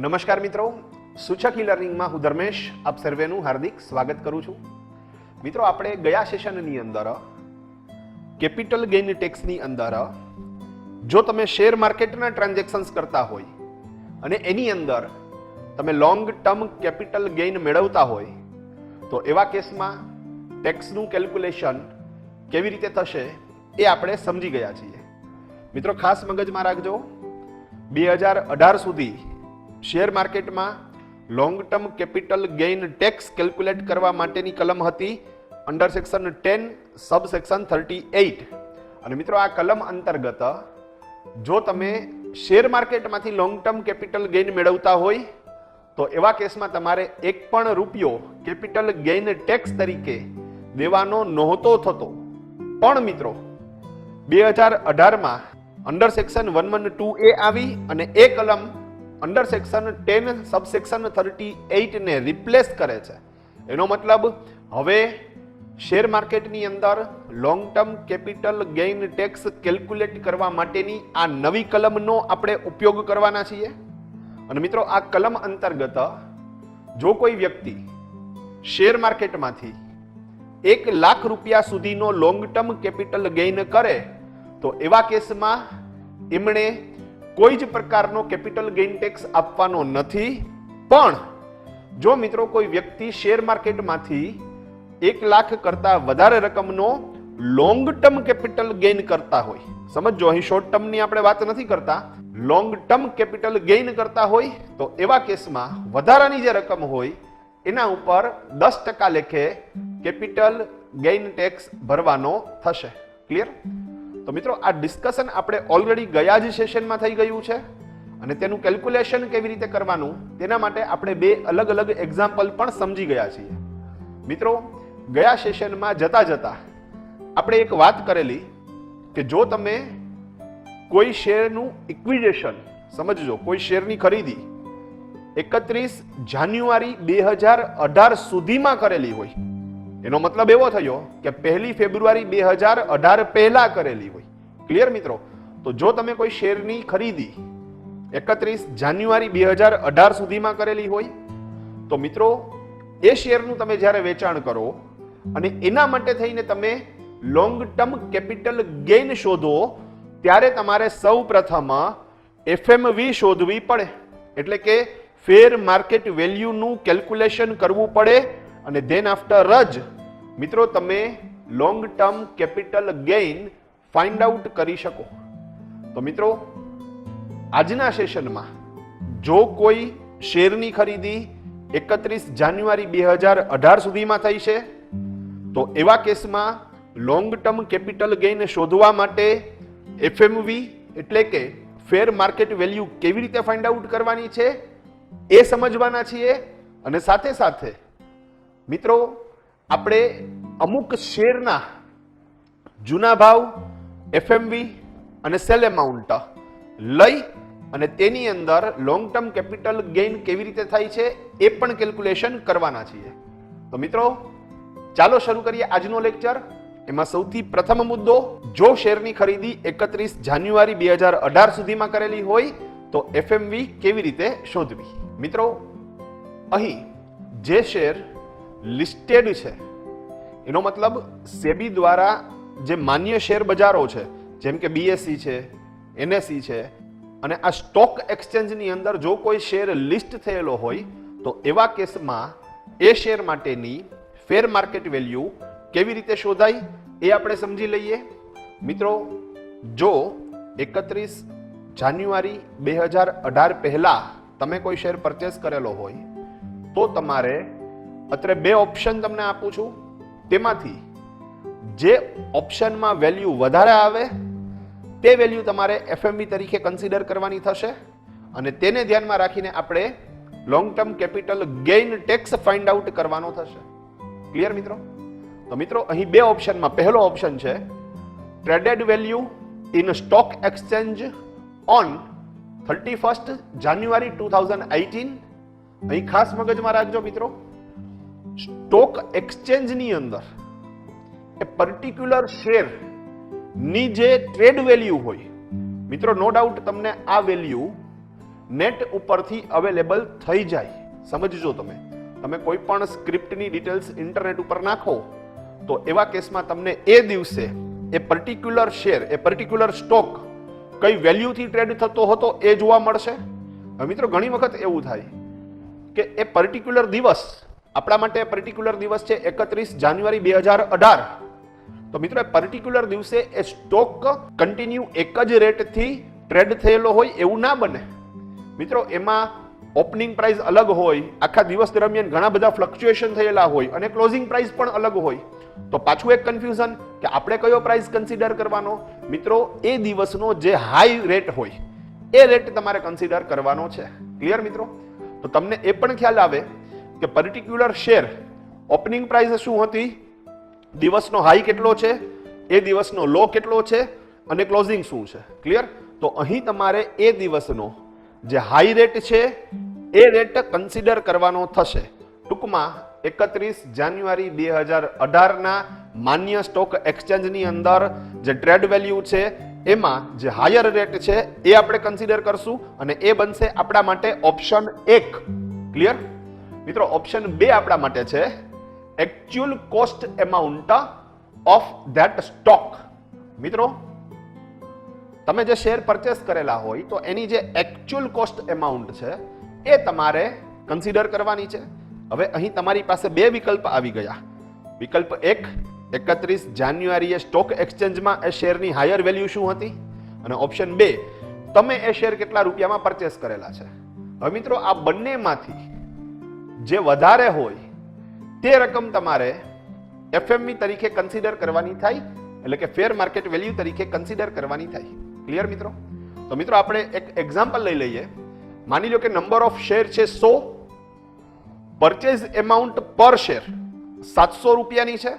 નમસ્કાર મિત્રો, સૂચક ઈ લર્નિંગમાં હું ધર્મેશ આપ સર્વેનું હાર્દિક સ્વાગત કરું છું। મિત્રો, આપણે ગયા સેશનની અંદર કેપિટલ ગેઇન ટેક્સની અંદર જો તમે શેર માર્કેટના ટ્રાન્ઝેક્શન્સ કરતા હોય અને એની અંદર તમે લોંગ ટર્મ કેપિટલ ગેઇન મેળવતા હોય તો એવા કેસમાં ટેક્સનું કેલ્ક્યુલેશન કેવી રીતે થશે એ આપણે સમજી ગયા છીએ। મિત્રો, ખાસ મગજમાં રાખજો, 2018 સુધી શેર માર્કેટમાં long term capital gain tax calculate કરવા માટેની કલમ હતી અંડર સેક્શન 10 સબ સેક્શન 38 અને મિત્રો આ કલમ અંતર્ગત જો તમે શેર માર્કેટમાંથી લોંગ ટર્મ કેપિટલ ગેઇન મેળવતા હોય તો એવા કેસમાં તમારે એક પણ રૂપિયો કેપિટલ ગેઇન ટેક્સ તરીકે દેવાનો નહોતો થતો। પણ મિત્રો 2018 માં અંડર સેક્શન 112A આવી અને એ કલમ અંડર સેક્શન 10 સબસેક્શન 38 ને રિપ્લેસ કરે છે। એનો મતલબ હવે શેર માર્કેટની અંદર long term capital gain tax calculate કરવા માટેની આ નવી કલમનો આપણે ઉપયોગ કરવાના છીએ। અને મિત્રો આ કલમ અંતર્ગત જો કોઈ વ્યક્તિ શેર માર્કેટમાંથી 1 લાખ રૂપિયા સુધીનો લોંગ ટર્મ કેપિટલ ગેઇન કરે તો એવા કેસમાં એમણે કોઈ જ પ્રકારનો કેપિટલ ગેઇન ટેક્સ આપવાનો નથી। પણ જો મિત્રો કોઈ વ્યક્તિ શેર માર્કેટમાંથી 1 લાખ કરતા વધારે રકમનો લોંગ ટર્મ કેપિટલ ગેઇન કરતા હોય, સમજો અહીં શોર્ટ ટર્મની આપણે વાત નથી કરતા, લોંગ ટર્મ કેપિટલ ગેઇન કરતા હોય તો એવા કેસમાં વધારાની જે રકમ હોય એના ઉપર 10% લેખે કેપિટલ ગેઇન ટેક્સ ભરવાનો થશે। ક્લિયર? તો મિત્રો આ ડિસ્કશન આપણે ઓલરેડી ગયા જ સેશનમાં થઈ ગયું છે અને તેનું કેલ્ક્યુલેશન કેવી રીતે કરવાનું તેના માટે આપણે બે અલગ અલગ એક્ઝામ્પલ પણ સમજી ગયા છીએ। મિત્રો, ગયા સેશનમાં જતા જતા આપણે એક વાત કરેલી કે જો તમે કોઈ શેરનું ઇક્વિઝેશન, સમજજો, કોઈ શેરની ખરીદી 31 જાન્યુઆરી 2018 સુધીમાં કરેલી હોય, એનો મતલબ એવો થયો કે 1 ફેબ્રુઆરી 2018 પહેલા કરેલી હોય। ક્લિયર મિત્રો? તો જો તમે કોઈ શેરની ખરીદી 31 જાન્યુઆરી 2018 સુધીમાં કરેલી હોય તો મિત્રો એ શેરનું તમે જ્યારે વેચાણ કરો અને એના માટે થઈને તમે લોંગ ટર્મ કેપિટલ ગેઇન શોધો ત્યારે તમારે સૌ પ્રથમ એફએમવી શોધવી પડે, એટલે કે ફેર માર્કેટ વેલ્યુનું કેલ્ક્યુલેશન કરવું પડે અને ધેન આફ્ટર જ મિત્રો તમે long term capital gain find out કરી શકો। તો મિત્રો આજના સેશનમાં જો કોઈ શેરની ખરીદી 31 જાન્યુઆરી 2018 સુધીમાં થઈ છે તો એવા કેસમાં લોંગ ટર્મ કેપિટલ ગેઇન શોધવા માટે એફએમવી એટલે કે ફેર માર્કેટ વેલ્યુ કેવી રીતે ફાઇન્ડ આઉટ કરવાની છે એ સમજવાના છીએ। અને સાથે સાથે મિત્રો આપણે અમુક શેરના જૂના ભાવ, એફએમવી અને સેલ એમાઉન્ટ લઈ અને તેની અંદર લોંગ ટર્મ કેપિટલ ગેઇન કેવી રીતે થાય છે એ પણ કેલ્ક્યુલેશન કરવાના છીએ। તો મિત્રો ચાલો શરૂ કરીએ આજનો લેક્ચર। એમાં સૌથી પ્રથમ મુદ્દો, જો શેરની ખરીદી 31 જાન્યુઆરી 2018 સુધીમાં કરેલી હોય તો એફએમવી કેવી રીતે શોધવી। મિત્રો, અહીં જે શેર લિસ્ટેડ છે, એનો મતલબ સેબી દ્વારા જે માન્ય શેર બજારો છે જેમ કે બીએસસી છે, એનએસઈ છે અને આ સ્ટોક એક્સચેન્જની અંદર જો કોઈ શેર લિસ્ટ થયેલો હોય તો એવા કેસમાં એ શેર માટેની ફેર માર્કેટ વેલ્યુ કેવી રીતે શોધાય એ આપણે સમજી લઈએ। મિત્રો, જો 31 જાન્યુઆરી 2018 પહેલા તમે કોઈ શેર પરચેસ કરેલો હોય તો તમારે અત્રે બે ઓપ્શન તમને આપું છું, તેમાંથી જે ઓપ્શનમાં વેલ્યુ વધારે આવે તે વેલ્યુ તમારે એફએમવી તરીકે કન્સિડર કરવાની થશે અને તેને ધ્યાનમાં રાખીને આપણે long term capital gain tax find out કરવાનો થશે। ક્લિયર મિત્રો? તો મિત્રો અહીં બે ઓપ્શનમાં પહેલો ઓપ્શન છે traded value in stock exchange on 31 જાન્યુઆરી 2018। અહીં ખાસ મગજમાં રાખજો મિત્રો, સ્ટોક એક્સચેન્જની અંદર એ પર્ટિક્યુલર શેર ની જે ટ્રેડ વેલ્યુ હોય, મિત્રો નો ડાઉટ તમને આ વેલ્યુ નેટ ઉપરથી અવેલેબલ થઈ જાય. સમજજો, તમે કોઈ પણ સ્ક્રિપ્ટની ડિટેલ્સ ઇન્ટરનેટ ઉપર નાખો તો એવા કેસમાં તમને એ દિવસે એ પર્ટિક્યુલર શેર, એ પર્ટિક્યુલર સ્ટોક કઈ વેલ્યુથી ટ્રેડ થતો હતો એ જોવા મળશે. હવે મિત્રો ઘણી વખત એવું થાય કે એ પર્ટિક્યુલર દિવસ, આપણા માટે પર્ટિક્યુલર દિવસ છે 31 જાન્યુઆરી 2018. તો મિત્રો એ પર્ટિક્યુલર દિવસે એ સ્ટોક કન્ટિન્યુ એક જ રેટથી ટ્રેડ થયેલો હોય એવું ના બને. મિત્રો એમાં ઓપનિંગ પ્રાઇસ અલગ હોય, આખા દિવસ દરમિયાન ઘણા બધા ફ્લક્ચ્યુએશન થયેલા હોય અને ક્લોઝિંગ પ્રાઇસ પણ અલગ હોય. તો પાછું એક કન્ફ્યુઝન કે આપણે કયો પ્રાઇસ કન્સિડર કરવાનો. મિત્રો એ દિવસનો જે હાઈ રેટ હોય એ રેટ તમારે કન્સિડર કરવાનો છે. ક્લિયર મિત્રો? તો તમને એ પણ ખ્યાલ આવે કે પર્ટિક્યુલર શેર ઓપનિંગ પ્રાઇસ શું હતી, દિવસનો હાઈ કેટલો છે, એ દિવસનો લો કેટલો છે અને ક્લોઝિંગ શું છે. ક્લિયર? તો અહીં તમારે એ દિવસનો જે હાઈ રેટ છે એ રેટ કન્સિડર કરવાનો થશે. ટૂંકમાં 31 જાન્યુઆરી 2018 ના માન્ય સ્ટોક એક્સચેન્જની અંદર જે ટ્રેડ વેલ્યુ છે એમાં જે હાયર રેટ છે એ આપણે કન્સિડર કરશું અને એ બનશે આપણા માટે ઓપ્શન 1. ક્લિયર મિત્રો? ઓપ્શન 2 આપણા માટે છે actual cost amount of that stock. મિત્રો તમે જે શેર પરચેસ કરેલા હોય તો એની જે એકચ્યુઅલ કોસ્ટ એમાઉન્ટ છે એ તમારે કન્સિડર કરવાની છે. હવે અહીં તમારી પાસે બે વિકલ્પ આવી ગયા. વિકલ્પ 1, 31 જાન્યુઆરીએ સ્ટોક એક્સચેન્જમાં એ શેરની હાયર વેલ્યુ શું હતી, અને ઓપ્શન 2, તમે એ શેર કેટલા રૂપિયામાં પરચેસ કરેલા છે. હવે મિત્રો આ બંનેમાંથી જે વધારે હોય તે રકમ તમારે એફએમવી તરીકે કન્સિડર કરવાની થાય, એટલે કે ફેર માર્કેટ વેલ્યુ તરીકે કન્સિડર કરવાની થાય. ક્લિયર મિત્રો? તો મિત્રો આપણે એક એક્ઝામ્પલ લઈ લઈએ. માની લો કે નંબર ઓફ શેર છે 100, પરચેઝ એમાઉન્ટ પર શેર 700 રૂપિયાની છે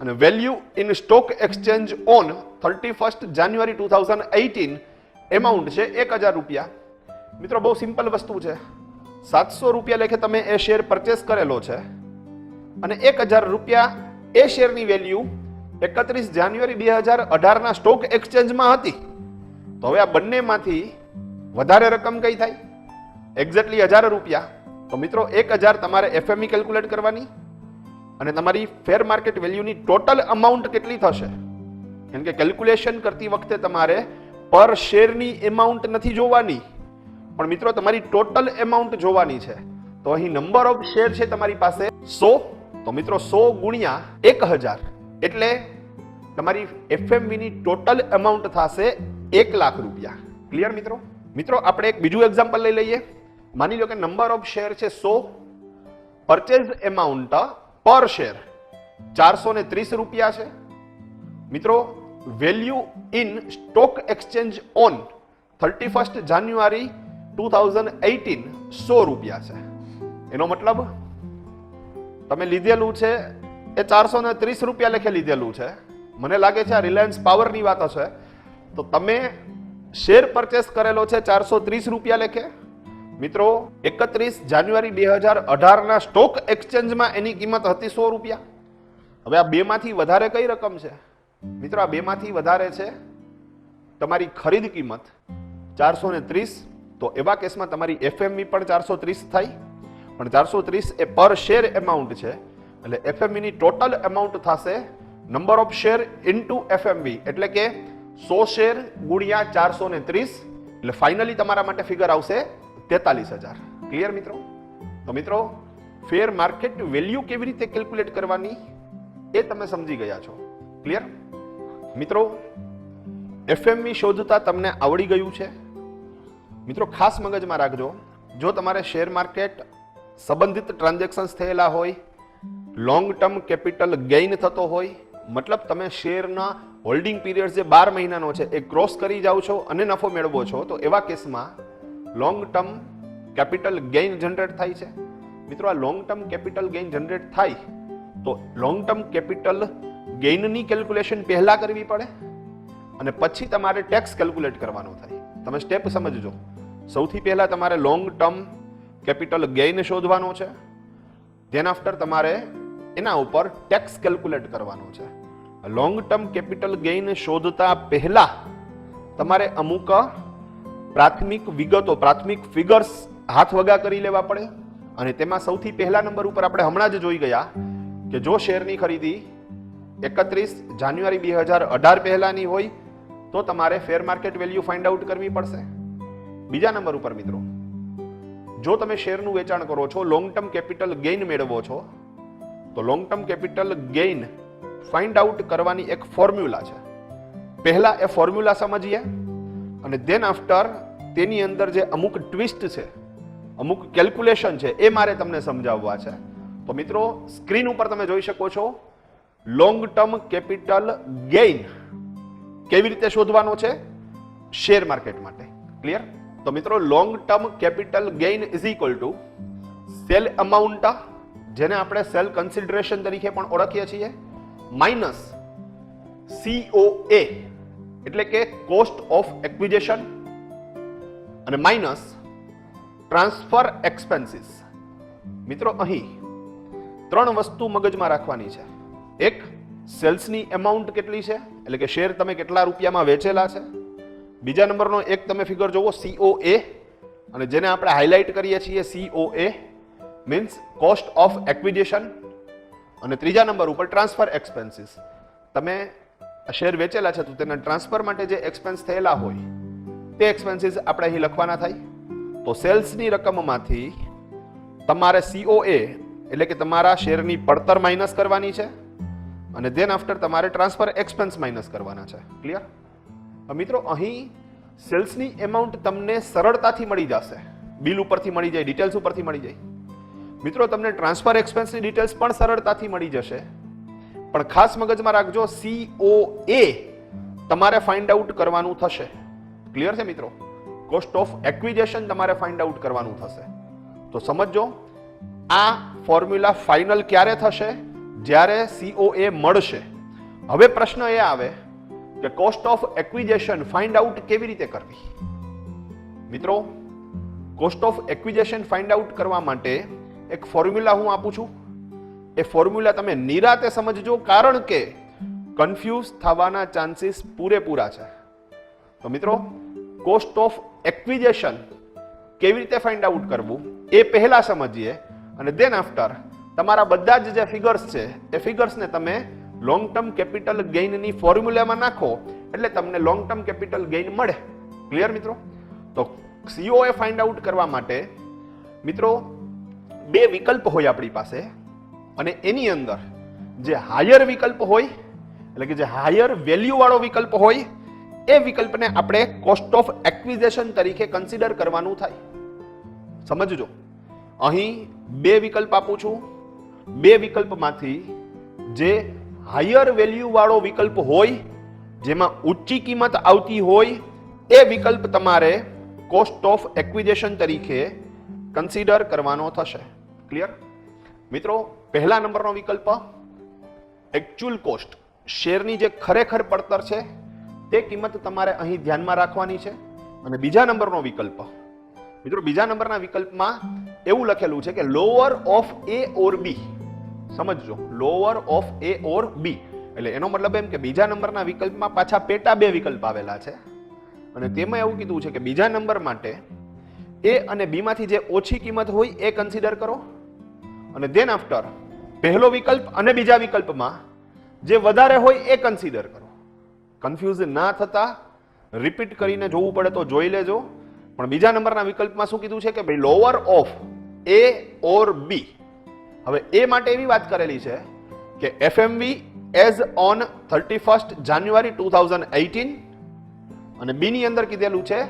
અને value in stock exchange on 31 January 2018 amount છે 1000 રૂપિયા. મિત્રો બહુ સિમ્પલ વસ્તુ છે. 700 રૂપિયા લેખે તમે એ શેર પરચેસ કરેલો છે અને 1000 રૂપિયા એ શેરની વેલ્યુ 31 જાન્યુઆરી 2018 ના સ્ટોક એક્સચેન્જમાં હતી. તો હવે આ બંનેમાંથી વધારે રકમ કઈ થાય? એક્ઝેક્ટલી 1000 રૂપિયા. તો મિત્રો 1000 તમારે એફએમઈ કેલ્ક્યુલેટ કરવાની અને તમારી ફેર માર્કેટ વેલ્યુની ટોટલ અમાઉન્ટ કેટલી થશે, કેમ કે કેલ્ક્યુલેશન કરતી વખતે તમારે પર શેરની એમાઉન્ટ નથી જોવાની, પણ મિત્રો તમારી ટોટલ એમાઉન્ટ જોવાની છે. તો અહીં નંબર ઓફ શેર છે તમારી પાસે 100. તો મિત્રો 100 ગુણ્યા 1000 એટલે તમારી એફએમવી ની ટોટલ અમાઉન્ટ થશે 1 લાખ રૂપિયા. ક્લિયર મિત્રો? મિત્રો આપણે એક બીજું એક્ઝામ્પલ લઈ લઈએ. માની લો કે નંબર ઓફ શેર છે 100, પરચેઝ એમાઉન્ટ પર શેર 430 રૂપિયા છે. મિત્રો value in stock exchange on 31 જાન્યુઆરી 2018 100 રૂપિયા છે. એનો મતલબ તમે લીધેલું છે એ 430 રૂપિયા લેખે લીધેલું છે. મને લાગે છે આ રિલાયન્સ પાવરની વાત હશે. તો તમે શેર પરચેસ કરેલો છે 430 રૂપિયા લેખે. મિત્રો 31 જાન્યુઆરી 2018 ના સ્ટોક એક્સચેન્જમાં એની કિંમત હતી 100 રૂપિયા. હવે આ બેમાંથી વધારે કઈ રકમ છે? મિત્રો આ બેમાંથી વધારે છે તમારી ખરીદ કિંમત 430. તો એવા કેસમાં તમારી એફએમવી પણ 430 થાય, પણ 430 એ પર શેર એમાઉન્ટ છે, એટલે એફએમવી ની ટોટલ એમાઉન્ટ થશે નંબર ઓફ શેર ઇન્ટુ એફએમવી, એટલે કે 100 શેર ગુણ્યા 430, એટલે ફાઇનલી તમારા માટે ફિગર આવશે 43000. ક્લિયર મિત્રો? તો મિત્રો ફેર માર્કેટ વેલ્યુ કેવી રીતે કેલ્ક્યુલેટ કરવાની એ તમે સમજી ગયા છો. ક્લિયર મિત્રો? એફએમવી શોધતા તમને આવડી ગયું છે? મિત્રો ખાસ મગજમાં રાખજો, જો તમારે શેર માર્કેટ સંબંધિત ટ્રાન્ઝેક્શન્સ થયેલા હોય, લોંગ ટર્મ કેપિટલ ગેઇન થતો હોય, મતલબ તમે શેરના હોલ્ડિંગ પીરિયડ જે 12 મહિનાનો છે એ ક્રોસ કરી જાઓ છો અને નફો મેળવો છો, તો એવા કેસમાં long term capital gain generate થાય છે. મિત્રો આ long term capital gain generate થાય તો લોંગ ટર્મ કેપિટલ ગેઇનની કેલ્ક્યુલેશન પહેલા કરવી પડે અને પછી તમારે ટેક્સ કેલ્ક્યુલેટ કરવાનો થાય. તમે સ્ટેપ સમજજો. સૌથી પહેલા તમારે લોંગ ટર્મ કેપિટલ ગેઇન શોધવાનો છે, ધેન આફ્ટર તમારે એના ઉપર ટેક્સ કેલ્ક્યુલેટ કરવાનો છે. લોંગ ટર્મ કેપિટલ ગેઇન શોધતા પહેલા તમારે અમુક પ્રાથમિક વિગતો, પ્રાથમિક ફિગર્સ હાથ વગા કરી લેવા પડે. અને તેમાં સૌથી પહેલા નંબર ઉપર આપણે હમણાં જ જોઈ ગયા કે જો શેરની ખરીદી 31 જાન્યુઆરી 2018 પહેલાની હોય તો તમારે ફેર માર્કેટ વેલ્યુ ફાઇન્ડ આઉટ કરવી પડશે. બીજા નંબર ઉપર મિત્રો, જો તમે શેરનું વેચાણ કરો છો, લોંગ ટર્મ કેપિટલ ગેઇન મેળવો છો, તો long term capital gain find out કરવાની એક ફોર્મ્યુલા છે. પહેલા એ ફોર્મ્યુલા સમજીએ અને ધેન આફ્ટર તેની અંદર જે અમુક ટ્વિસ્ટ છે, અમુક કેલ્ક્યુલેશન છે, એ મારે તમને સમજાવવા છે. તો મિત્રો, સ્ક્રીન ઉપર તમે જોઈ શકો છો લોંગ ટર્મ કેપિટલ ગેઇન કેવી રીતે શોધવાનો છે શેર માર્કેટ માટે. ક્લિયર? તો મિત્રો, long term capital gain is equal to sell amount, જેને આપણે સેલ કન્સિડરેશન તરીકે પણ ઓળખીએ છીએ, માઇનસ COA એટલે કે કોસ્ટ ઓફ એક્વિઝિશન અને માઇનસ ટ્રાન્સફર એક્સપેન્સીસ. મિત્રો, અહીં ત્રણ વસ્તુ મગજમાં રાખવાની છે. એક, સેલ્સની અમાઉન્ટ કેટલી છે, એટલે કે શેર તમે કેટલા રૂપિયામાં વેચેલા છે. બીજા નંબરનો એક તમે ફિગર જોવો COA, અને જેને આપણે હાઇલાઇટ કરીએ છીએ COA means cost of acquisition. અને ત્રીજા નંબર ઉપર ટ્રાન્સફર એક્સપેન્સીસ. તમે શેર વેચેલા છે તો તેના ટ્રાન્સફર માટે જે એક્સપેન્સ થયેલા હોય તે એક્સપેન્સીસ આપણે અહીં લખવાના થાય. તો સેલ્સની રકમમાંથી તમારે COA એટલે કે તમારા શેરની પડતર માઇનસ કરવાની છે અને ધેન આફ્ટર તમારે ટ્રાન્સફર એક્સપેન્સ માઇનસ કરવાના છે. ક્લિયર? મિત્રો, અહીં સેલ્સની એમાઉન્ટ તમને સરળતાથી મળી જશે, બિલ ઉપરથી મળી જાય, ડિટેલ્સ ઉપરથી મળી જાય. મિત્રો, તમને ટ્રાન્સફર એક્સપેન્સની ડિટેલ્સ પણ સરળતાથી મળી જશે, પણ ખાસ મગજમાં રાખજો COA તમારે ફાઇન્ડ આઉટ કરવાનું થશે. ક્લિયર છે મિત્રો? કોસ્ટ ઓફ એક્વિઝિશન તમારે ફાઇન્ડ આઉટ કરવાનું થશે. તો સમજો, આ ફોર્મ્યુલા ફાઇનલ ક્યારે થશે? જ્યારે COA મળશે. હવે પ્રશ્ન એ આવે કે cost of acquisition find out કેવી રીતે કરવી? મિત્રો, cost of acquisition find out કરવા માટે એક ફોર્મ્યુલા હું આપું છું. એ ફોર્મ્યુલા તમે નિરાતે સમજજો, કારણ કે કન્ફ્યુઝ થવાના ચાન્સીસ પૂરેપૂરા છે. તો મિત્રો, કોસ્ટ ઓફ એક્વિઝિશન કેવી રીતે ફાઇન્ડ આઉટ કરવું એ પહેલા સમજીએ, અને ધેન આફ્ટર તમારા બધા જ જે ફિગર્સ છે એ ફિગર્સને તમે લોંગ ટર્મ કેપિટલ ગેઇનની ફોર્મ્યુલામાં નાખો એટલે તમને લોંગ ટર્મ કેપિટલ ગેઇન મળે. ક્લિયર મિત્રો? તો COA ફાઇન્ડ આઉટ કરવા માટે મિત્રો બે વિકલ્પ હોય આપણી પાસે, અને એની અંદર જે હાયર વિકલ્પ હોય એટલે કે જે હાયર વેલ્યુ વાળો વિકલ્પ હોય એ વિકલ્પને આપણે કોસ્ટ ઓફ એક્વિઝિશન તરીકે કન્સિડર કરવાનું થાય. સમજજો, અહીં બે વિકલ્પ આપું છું. બે વિકલ્પમાંથી જે હાયર વેલ્યુ વાળો વિકલ્પ હોય, જેમાં ઊંચી કિંમત આવતી હોય, એ વિકલ્પ તમારે કોસ્ટ ઓફ એક્વિઝિશન તરીકે કન્સિડર કરવાનો થશે. ક્લિયર? મિત્રો, પહેલા નંબરનો વિકલ્પ એક્ચ્યુઅલ કોસ્ટ, શેરની જે ખરેખર પડતર છે તે કિંમત તમારે અહીં ધ્યાનમાં રાખવાની છે. અને બીજા નંબરનો વિકલ્પ, મિત્રો, બીજા નંબરના વિકલ્પમાં એવું લખેલું છે કે lower of A or B. સમજજો, lower of A or B એટલે એનો મતલબ એમ કે બીજા નંબરના વિકલ્પમાં પાછા પેટા બે વિકલ્પ આવેલા છે, અને તેમાં એવું કીધું છે કે બીજા નંબર માટે A અને B માંથી જે ઓછી કિંમત હોય એ કન્સિડર કરો, અને ધેન આફ્ટર પહેલો વિકલ્પ અને બીજા વિકલ્પમાં જે વધારે હોય એ કન્સિડર કરો. કન્ફ્યુઝ ના થતા રિપીટ કરીને જોવું પડે તો જોઈ લેજો. પણ બીજા નંબરના વિકલ્પમાં શું કીધું છે કે ભાઈ lower of A or B. હવે એ માટે એવી વાત કરેલી છે કે FMV એઝ ઓન 31st જાન્યુઆરી 2018, અને B ની અંદર કીધેલું છે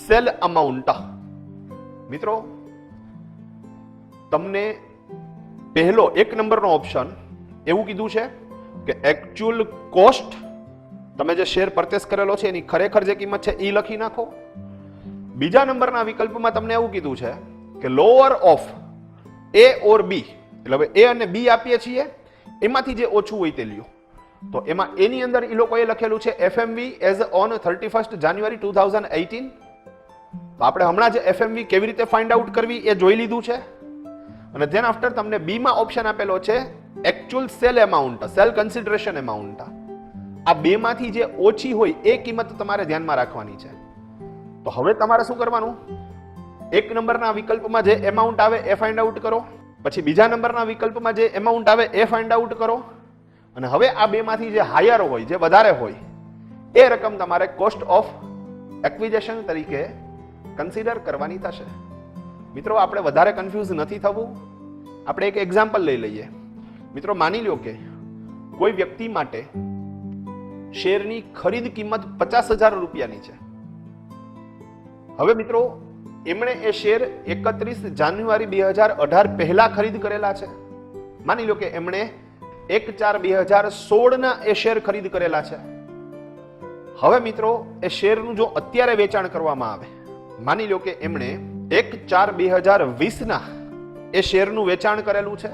સેલ અમાઉન્ટ. મિત્રો, તમને પહેલો એક નંબરનો ઓપ્શન એવું કીધું છે કે એક્ચ્યુઅલ કોસ્ટ, તમે જે શેર પરચેસ કરેલો છે એની ખરેખર જે કિંમત છે એ લખી નાખો. બીજા નંબરના વિકલ્પમાં તમને એવું કીધું છે કે lower of A or B, એટલે હવે A અને B આપીએ છીએ એમાંથી જે ઓછું હોય તે લ્યો. તો એમાં એની અંદર એ લોકોએ લખેલું છે FMV એઝ ઓન 31st જાન્યુઆરી 2018. તો આપણે હમણાં જે FMV કેવી રીતે ફાઇન્ડ આઉટ કરવી એ જોઈ લીધું છે. અને ધેન આફ્ટર તમને B માં ઓપ્શન આપેલો છે actual cell amount, cell consideration amount. આ બે માંથી જે ઓછી હોય એ કિંમત તમારે ધ્યાનમાં રાખવાની છે. તો તો હવે તમારે શું કરવાનું, એક નંબરના વિકલ્પમાં જે એમાઉન્ટ આવે એ ફાઇન્ડ આઉટ કરો, પછી બીજા નંબરના વિકલ્પમાં જે એમાઉન્ટ આવે એ ફાઇન્ડ આઉટ કરો, અને હવે આ બેમાંથી જે હાયર હોય, જે વધારે હોય, એ રકમ તમારે કોસ્ટ ઓફ એક્વિઝિશન તરીકે કન્સિડર કરવાની થશે. મિત્રો આપણે વધારે કન્ફ્યુઝ નથી થવું. આપણે એક એક્ઝામ્પલ લઈ લઈએ. મિત્રો માની લો કે કોઈ વ્યક્તિ માટે શેરની ખરીદ કિંમત 50,000 રૂપિયાની છે. હવે મિત્રો એમણે એ શેર 31 જાન્યુઆરી 2018 પહેલા ખરીદ કરેલા છે. માની લો કે એમણે 1/4/2016 ના એ શેર ખરીદ કરેલા છે. હવે મિત્રો એ શેરનું જો અત્યારે વેચાણ કરવામાં આવે, માની લો કે એમણે 1/4/2020 ના એ શેરનું વેચાણ કરેલું છે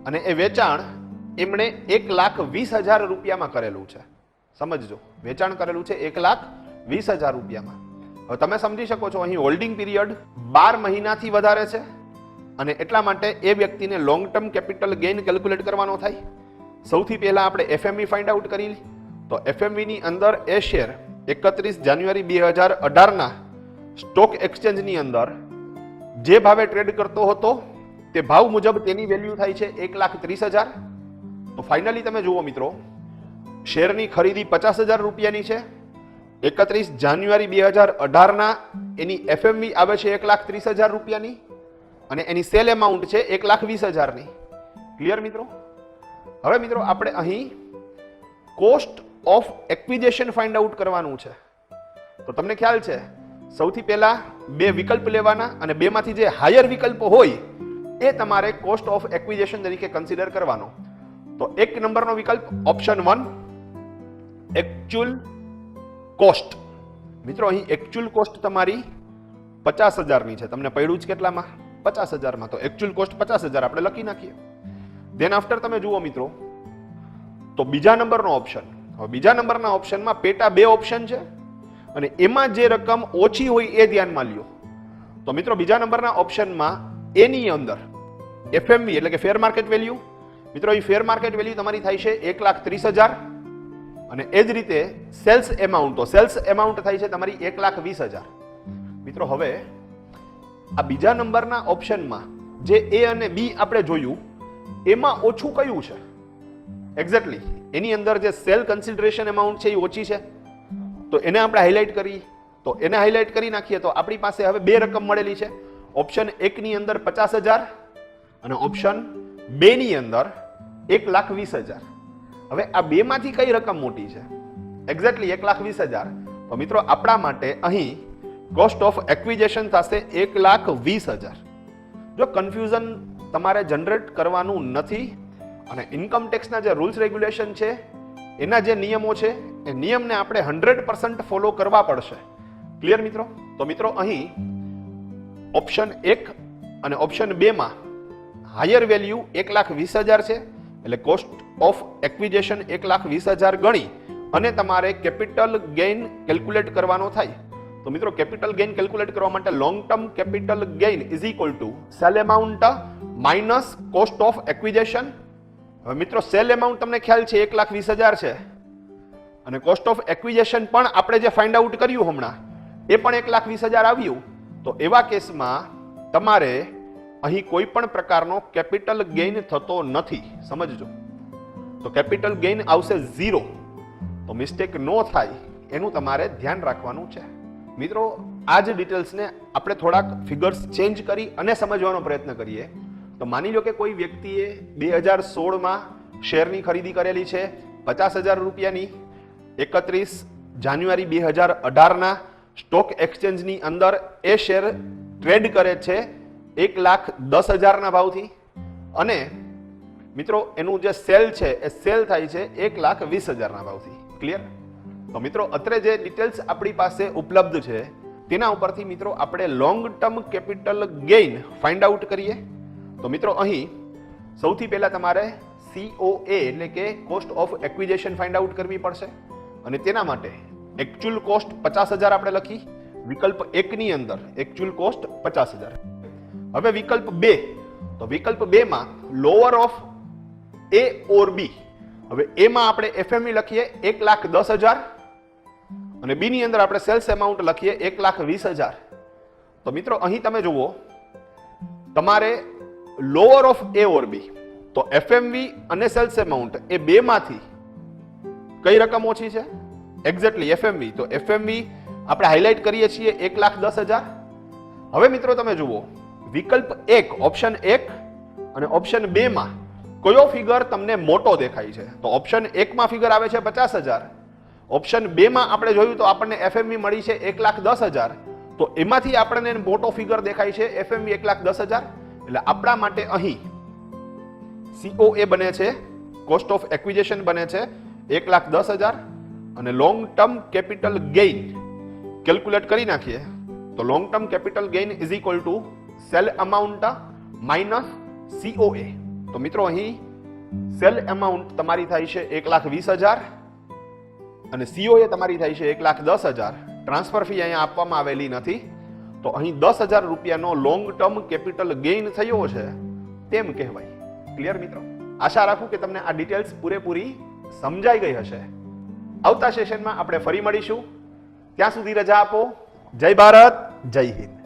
અને એ વેચાણ એમણે 1,20,000 રૂપિયામાં કરેલું છે. સમજજો, વેચાણ કરેલું છે 1,20,000 રૂપિયામાં. હવે તમે સમજી શકો છો અહીં હોલ્ડિંગ પીરિયડ 12 મહિનાથી વધારે છે અને એટલા માટે એ વ્યક્તિને long term capital gain calculate કરવાનો થાય. સૌથી પહેલા આપણે એફએમવી ફાઇન્ડ આઉટ કરી. તો એફએમવી ની અંદર એ શેર 31 જાન્યુઆરી 2018 ના સ્ટોક એક્સચેન્જની અંદર જે ભાવે ટ્રેડ કરતો હતો તે ભાવ મુજબ તેની વેલ્યુ થાય છે 1,30,000. તો ફાઇનલી તમે જુઓ મિત્રો, શેરની ખરીદી 50,000 રૂપિયાની છે. 31 જાન્યુઆરી 2018 ના એની એફએમવી આવે છે 1,30,000 રૂપિયાની અને એની સેલ એમાઉન્ટ છે 1,20,000 ની. ક્લિયર મિત્રો? હવે મિત્રો આપણે અહીં cost of acquisition find out કરવાનું છે. તો તમને ખ્યાલ છે, સૌથી પહેલા બે વિકલ્પ લેવાના અને બેમાંથી જે હાયર વિકલ્પ હોય એ તમારે કોસ્ટ ઓફ એક્વિઝિશન તરીકે કન્સિડર કરવાનો. તો એક નંબરનો વિકલ્પ ઓપ્શન 1 એક્ચ્યુઅલ કોસ્ટ. મિત્રો અહીં એક્ચ્યુઅલ કોસ્ટ તમારી 50,000 ની છે. તમને પડ્યું જ કેટલામાં? 50,000 માં. તો એક્ચ્યુઅલ કોસ્ટ 50,000 આપણે લખી નાખીએ. ધેન આફ્ટર તમે જુઓ મિત્રો, તો બીજા નંબરનો ઓપ્શન. હવે બીજા નંબરના ઓપ્શનમાં પેટા બે ઓપ્શન છે અને એમાં જે રકમ ઓછી હોય એ ધ્યાનમાં લ્યો. તો મિત્રો બીજા નંબરના ઓપ્શનમાં એની અંદર એફએમવી એટલે કે ફેર માર્કેટ વેલ્યુ. મિત્રો એ ફેર માર્કેટ વેલ્યુ તમારી થાય છે 1,30,000 અને એ જ રીતે સેલ્સ એમાઉન્ટ, તો સેલ્સ એમાઉન્ટ થાય છે તમારી 1,20,000. મિત્રો હવે આ બીજા નંબરના ઓપ્શનમાં જે એ અને બી આપણે જોયું એમાં ઓછું કયું છે? એક્ઝેક્ટલી એની અંદર જે સેલ કન્સિડરેશન એમાઉન્ટ છે એ ઓછી છે. તો એને આપણે હાઇલાઇટ કરી. તો એને હાઇલાઇટ કરી નાખીએ તો આપણી પાસે હવે બે રકમ મળેલી છે. ઓપ્શન 1 ની અંદર 50,000 અને ઓપ્શન 2 ની અંદર 1,20,000. હવે આ બે માંથી કઈ રકમ મોટી છે? એક્ઝેક્ટલી 1,20,000. તો મિત્રો આપણા માટે અહીં કોસ્ટ ઓફ એક્વિઝિશન થશે 1,20,000. જો કન્ફ્યુઝન તમારે જનરેટ કરવાનું નથી અને ઇન્કમ ટેક્સના જે રૂલ્સ રેગ્યુલેશન છે એના જે નિયમો છે એ નિયમને આપણે 100% ફોલો કરવા પડશે. ક્લિયર મિત્રો? તો મિત્રો અહીં ઓપ્શન 1 અને ઓપ્શન 2 માં હાયર વેલ્યુ 1,20,000 છે એટલે કોસ્ટ ઓફ એક્વિઝિશન 1,20,000 ગણી અને તમારે કેપિટલ ગેઇન કેલ્ક્યુલેટ કરવાનો થાય. તો મિત્રો કેપિટલ ગેઇન કેલ્ક્યુલેટ કરવા માટે long term capital gain is equal to sell amount minus cost of acquisition. હવે મિત્રો સેલ એમાઉન્ટ તમને ખ્યાલ છે 1,20,000 છે અને કોસ્ટ ઓફ એક્વિઝિશન પણ આપણે જે ફાઇન્ડ આઉટ કર્યું હમણાં એ પણ 1,20,000 આવ્યું. તો એવા કેસમાં તમારે અહીં કોઈ પણ પ્રકારનો કેપિટલ ગેઇન થતો નથી. સમજજો, તો કેપિટલ ગેઇન આવશે 0. તો મિસ્ટેક ન થાય એનું તમારે ધ્યાન રાખવાનું છે. મિત્રો આ જ ડિટેલ્સને આપણે થોડાક ફિગર્સ ચેન્જ કરી અને સમજવાનો પ્રયત્ન કરીએ. તો માની લો કે કોઈ વ્યક્તિએ 2016 માં શેરની ખરીદી કરેલી છે 50,000 રૂપિયાની. 31 જાન્યુઆરી 2018 ના સ્ટોક એક્સચેન્જની અંદર એ શેર ટ્રેડ કરે છે 1,10,000 ના ભાવથી અને મિત્રો એનું જે સેલ છે એ સેલ થાય છે 1,20,000 ના ભાવથી. ક્લિયર? તો મિત્રો અત્રે જે ડિટેલ્સ આપણી પાસે ઉપલબ્ધ છે તેના ઉપરથી મિત્રો આપણે long term capital gain find out કરીએ. તો મિત્રો અહીં સૌથી પહેલા તમારે COA એટલે કે cost of acquisition find out કરવી પડશે અને તેના માટે એક્ચ્યુઅલ કોસ્ટ 50,000 આપણે લખી. વિકલ્પ 1 ની અંદર એક્ચ્યુઅલ કોસ્ટ 50,000. હવે વિકલ્પ 2, તો વિકલ્પ 2 માં lower of A or B. હવે A માં આપણે એફએમવી લખીએ 1,10,000 અને અને બી ની અંદર આપણે સેલ્સ એમાઉન્ટ લખીએ 1,20,000. તો મિત્રો અહીં તમે જુઓ, તમારે લોઅર ઓફ એ ઓર બી, તો એફએમવી અને સેલ્સ એમાઉન્ટ એ બે માંથી કઈ રકમ ઓછી છે? એક્ઝેક્ટલી એફએમવી. તો એફએમવી આપણે હાઇલાઇટ કરીએ છીએ 1,10,000. હવે મિત્રો તમે જુઓ, વિકલ્પ 1 ઓપ્શન 1 અને ઓપ્શન 2 માં કયો ફિગર તમને મોટો દેખાય છે? તો ઓપ્શન 1 માં ફિગર આવે છે 50,000. ઓપ્શન 2 માં આપણે જોયું તો આપણને એફએમવી મળી છે 1,10,000. તો એમાંથી આપણને મોટો ફિગર દેખાય છે એફએમવી 1,10,000. એટલે આપણા માટે અહીં COA બને છે, કોસ્ટ ઓફ એક્વિઝિશન બને છે 1,10,000 અને long term capital gain calculate કરી નાખીએ તો long term capital gain is equal to sell amount minus COA. તો મિત્રો અહીં સેલ અમાઉન્ટ તમારી થાય છે 1,20,000 અને COA તમારી થાય છે 1,10,000. ટ્રાન્સફર ફી અહીંયા આપવામાં આવેલી નથી, તો અહીં 10,000 રૂપિયાનો લોંગ ટર્મ કેપિટલ ગેઇન થયો છે તેમ કહેવાય. ક્લિયર મિત્રો? આશા રાખું કે તમને આ ડિટેલ્સ પૂરેપૂરી સમજાઈ ગઈ હશે. આવતા સેશનમાં આપણે ફરી મળીશું. ત્યાં સુધી રજા આપો. જય ભારત, જય હિન્દ.